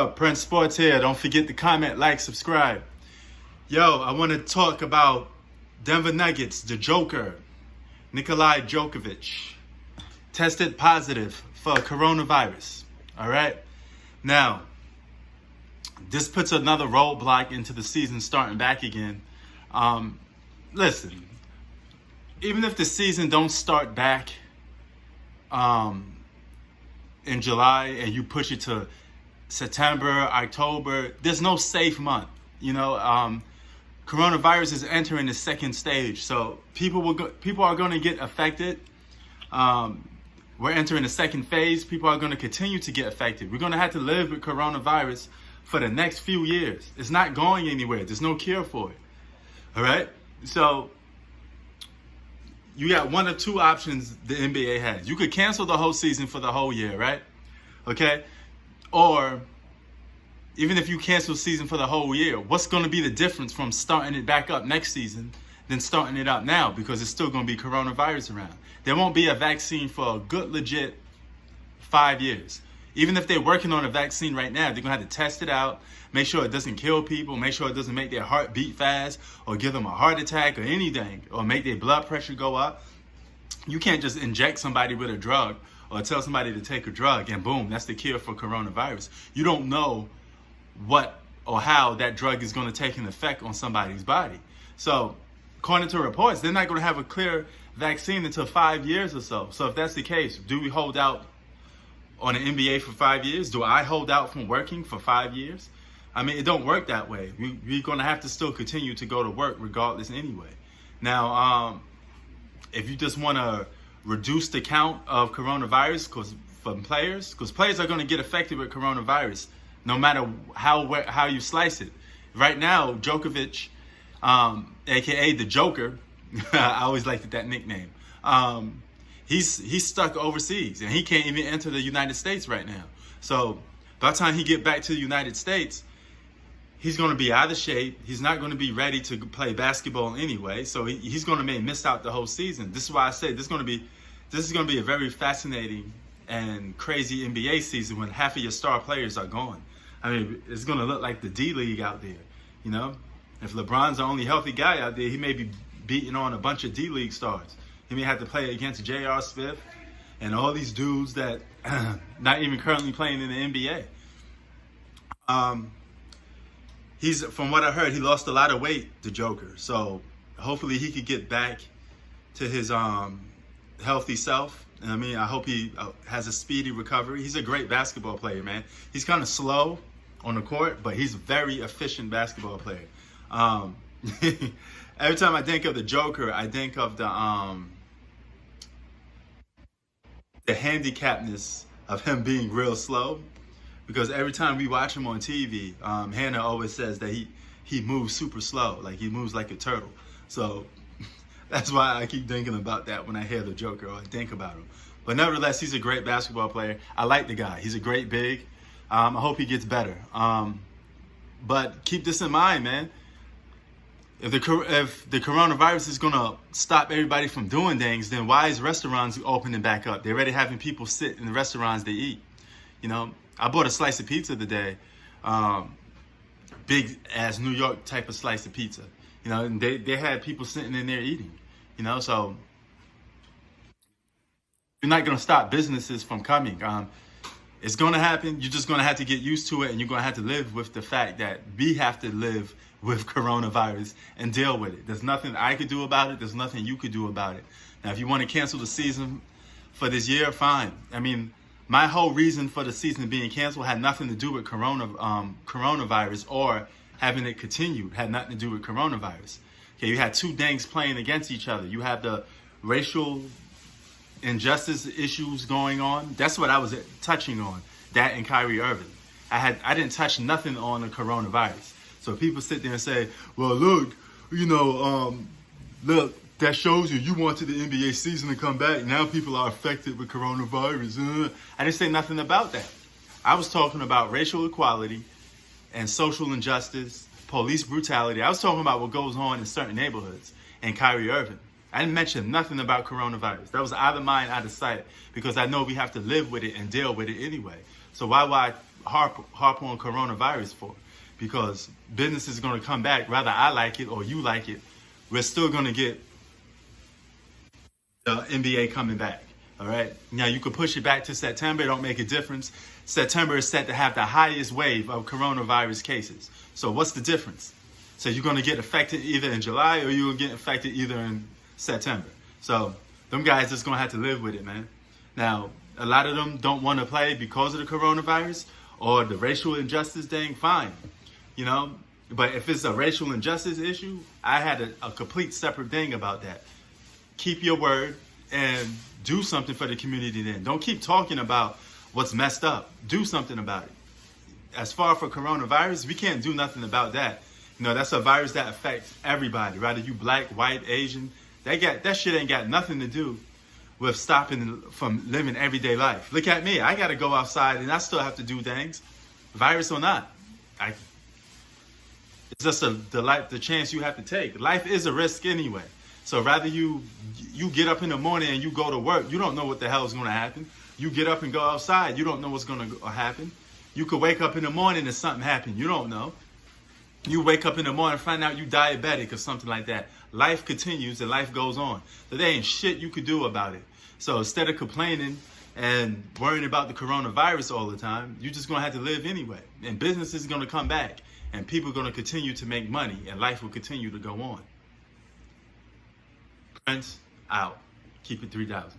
up? Prince Sports here. Don't forget to comment, like, subscribe. Yo, I want to talk about Denver Nuggets, the Joker, Nikola Jokic, tested positive for coronavirus. All right? Now, this puts another roadblock into the season starting back again. Listen, even if the season don't start back in July and you push it to September, October, there's no safe month. Coronavirus is entering the second stage, so people are going to get affected. We're entering the second phase. People are going to continue to get affected. We're going to have to live with coronavirus for the next few years. It's not going anywhere. There's no cure for it. All right? So you got one of two options the NBA has. You could cancel the whole season for the whole year, right? Okay? Or even if you cancel the season for the whole year, what's going to be the difference from starting it back up next season than starting it up now? Because it's still going to be coronavirus around. There won't be a vaccine for a good, legit 5 years. Even if they're working on a vaccine right now, they're going to have to test it out, make sure it doesn't kill people, make sure it doesn't make their heart beat fast or give them a heart attack or anything, or make their blood pressure go up. You can't just inject somebody with a drug or tell somebody to take a drug and boom, that's the cure for coronavirus. You don't know what or how that drug is going to take an effect on somebody's body. So, according to reports, they're not going to have a clear vaccine until 5 years or so. So if that's the case, do we hold out on the NBA for 5 years? Do I hold out from working for 5 years? I mean, it don't work that way. We're going to have to still continue to go to work regardless anyway. Now, if you just want to reduce the count of coronavirus because players are going to get affected with coronavirus no matter how you slice it. Right now, Jokic, aka the Joker, I always liked that nickname. He's stuck overseas and he can't even enter the United States right now. So by the time he get back to the United States, he's going to be out of shape. He's not going to be ready to play basketball anyway. So he's going to miss out the whole season. This is why I say this is going to be a very fascinating and crazy NBA season when half of your star players are gone. I mean, it's going to look like the D League out there. If LeBron's the only healthy guy out there, he may be beating on a bunch of D League stars. He may have to play against J.R. Smith and all these dudes that not even currently playing in the NBA. From what I heard, he lost a lot of weight, the Joker. So hopefully he could get back to his healthy self. I mean, I hope he has a speedy recovery. He's a great basketball player, man. He's kind of slow on the court, but he's a very efficient basketball player. Every time I think of the Joker, I think of the handicapness of him being real slow. Because every time we watch him on TV, Hannah always says that he moves super slow, like he moves like a turtle. So that's why I keep thinking about that when I hear the Joker or I think about him. But nevertheless, he's a great basketball player. I like the guy. He's a great big. I hope he gets better. But keep this in mind, man. If the coronavirus is going to stop everybody from doing things, then why is restaurants opening back up? They're already having people sit in the restaurants they eat. I bought a slice of pizza today, big ass New York type of slice of pizza. And they had people sitting in there eating. So you're not going to stop businesses from coming. It's going to happen. You're just going to have to get used to it, and you're going to have to live with the fact that we have to live with coronavirus and deal with it. There's nothing I could do about it. There's nothing you could do about it. Now, if you want to cancel the season for this year, fine. I mean, my whole reason for the season being canceled had nothing to do with coronavirus or having it continued. Had nothing to do with coronavirus. Okay, you had two gangs playing against each other. You have the racial injustice issues going on. That's what I was touching on. That and Kyrie Irving. I didn't touch nothing on the coronavirus. So people sit there and say, well, look, look, that shows you wanted the NBA season to come back. Now people are affected with coronavirus. I didn't say nothing about that. I was talking about racial equality and social injustice, police brutality. I was talking about what goes on in certain neighborhoods and Kyrie Irving. I didn't mention nothing about coronavirus. That was out of mind, out of sight, because I know we have to live with it and deal with it anyway. So why harp on coronavirus for, because business is going to come back. Whether I like it or you like it, we're still going to get the NBA coming back. All right. Now you could push it back to September. It don't make a difference. September is set to have the highest wave of coronavirus cases. So what's the difference? So you're going to get affected either in July or you're going to get affected either in September. So them guys just going to have to live with it, man. Now, a lot of them don't want to play because of the coronavirus or the racial injustice thing, fine. You know, but if it's a racial injustice issue, I had a complete separate thing about that. Keep your word and do something for the community then. Don't keep talking about what's messed up. Do something about it. As far for coronavirus, we can't do nothing about that. You know, that's a virus that affects everybody, whether you black, white, Asian. That shit ain't got nothing to do with stopping from living everyday life. Look at me. I got to go outside and I still have to do things, virus or not. It's just the chance you have to take. Life is a risk anyway. So rather you get up in the morning and you go to work, you don't know what the hell is going to happen. You get up and go outside, you don't know what's going to happen. You could wake up in the morning and something happen, you don't know. You wake up in the morning and find out you diabetic or something like that. Life continues and life goes on. So there ain't shit you could do about it. So instead of complaining and worrying about the coronavirus all the time, you're just going to have to live anyway. And business is going to come back and people are going to continue to make money and life will continue to go on. Friends, out. Keep it 3,000.